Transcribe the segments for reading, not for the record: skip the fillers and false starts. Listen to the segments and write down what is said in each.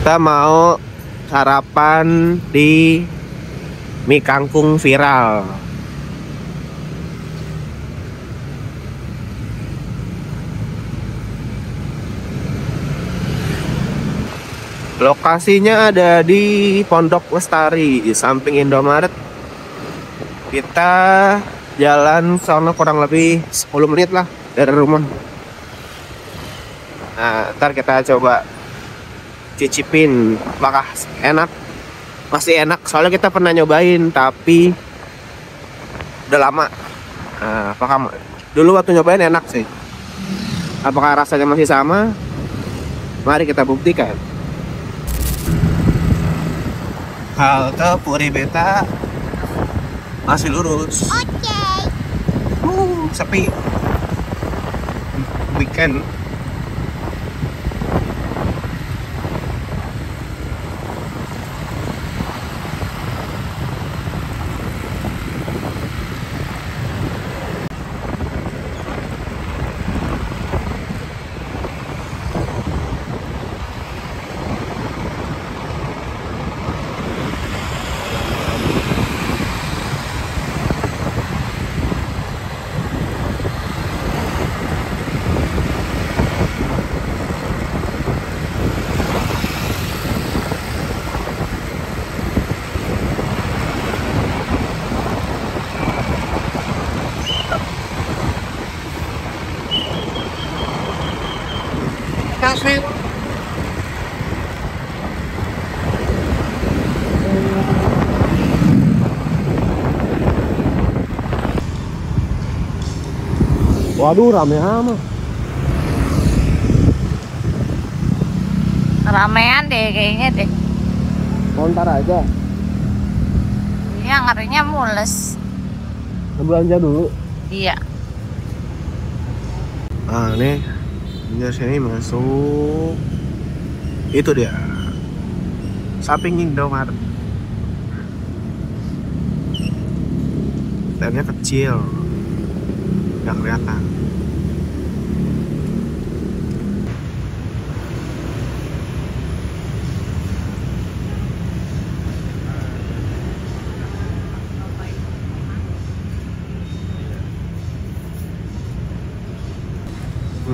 Kita mau sarapan di mie kangkung viral. Lokasinya ada di Pondok Lestari, di samping Indomaret. Kita jalan sono kurang lebih 10 menit lah dari rumah. Nah, ntar kita coba cicipin apakah enak. Masih enak, soalnya kita pernah nyobain, tapi udah lama. Nah, apakah dulu waktu nyobain enak sih. Apakah rasanya masih sama? Mari kita buktikan. Halte Puri Beta masih lurus. Oke. Sepi. Weekend. Kasih. Waduh, rame amat. Ramean deh kayaknya deh. Ntar aja. Iya, ngerinya mules. Belanja dulu. Iya. Ah, nih. Ini sini masuk. Itu dia. Samping Indomaret. Standnya kecil. Nggak kelihatan.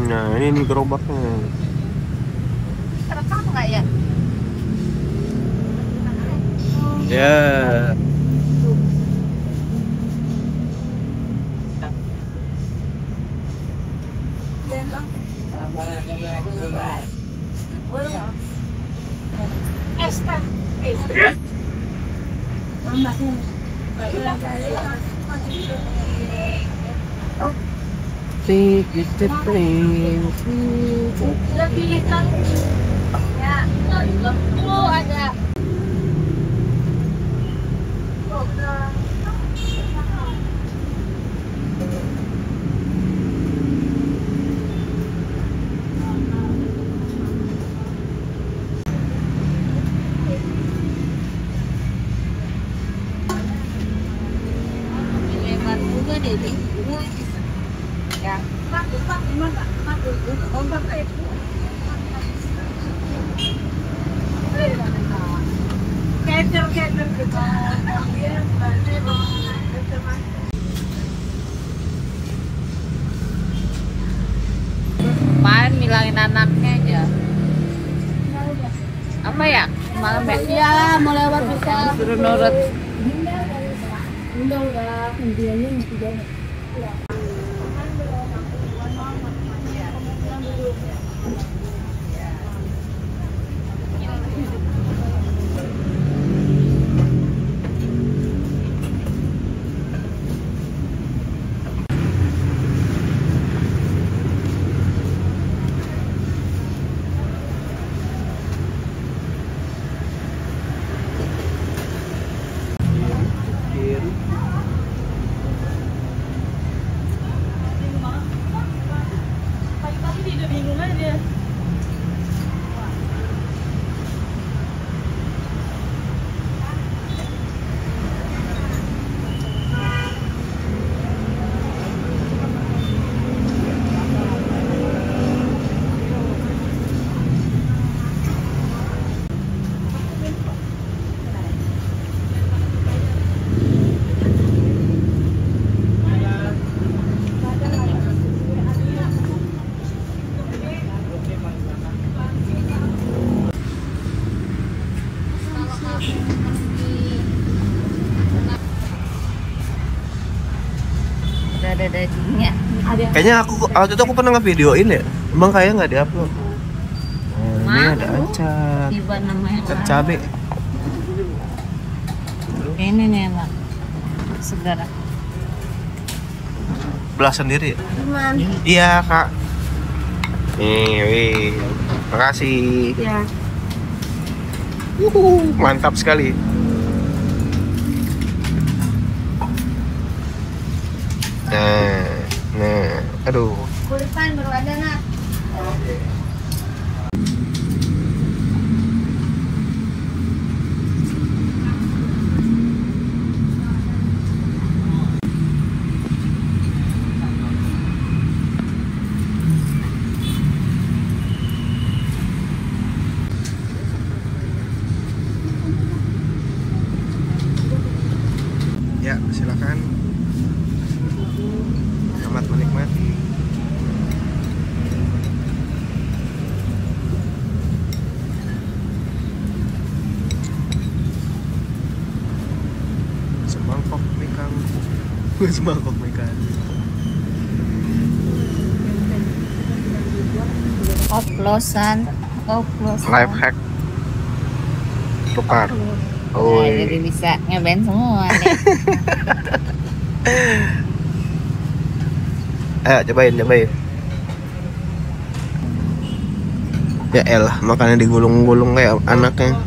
Nah, ini gerobaknya. Terekam nggak ya? Ya. Lebih ya, ada. Lebar juga deh di ya. Kemarin bilangin anaknya aja. Apa ya? Malam ya? Iya, mau lewat bisa. Suruh nurut. Enggak, dia tidak. ada dagingnya. Kayaknya waktu itu aku pernah ngevideoin ya. Emang kayaknya nggak diupload. Ini ada acar. Tiba namanya. Acar cabe. Ini nih enak. Segar. Belah sendiri. Iya kak. Nih, wih. Makasih. Ya. Mantap sekali. Nah, aduh. Kuripan baru ada nak. Ya, silakan. Selamat menikmati. Semangkok mie kangkung. Semangkok mie kangkung. Oplosan. Life hack. Tukar. Oh, jadi bisa nyobain semua deh. Ayo cobain. Ya elah, makannya digulung-gulung kayak anaknya.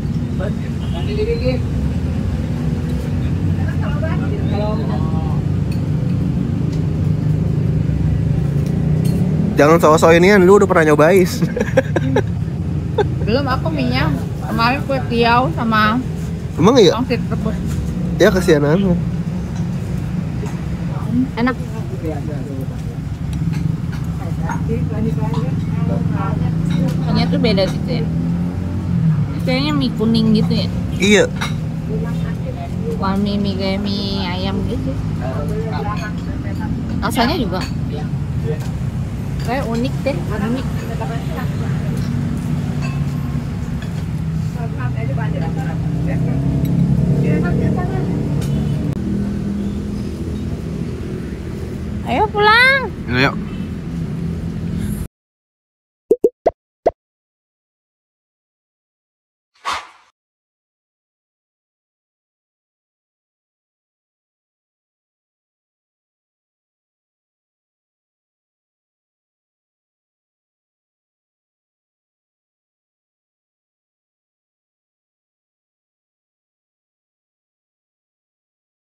Jangan so-so inian, lu udah pernah nyobain. Belum, aku minyak. Kemarin kue tiaw sama Emang iya? pangsit rebus. Ya kasihan anu. Enak. Kayaknya tuh beda gitu ya. Kayaknya mie kuning gitu ya. Iya. Bukan mie kayak mie ayam gitu. Rasanya juga kayak unik deh, unik. Ayo pulang. Ayo.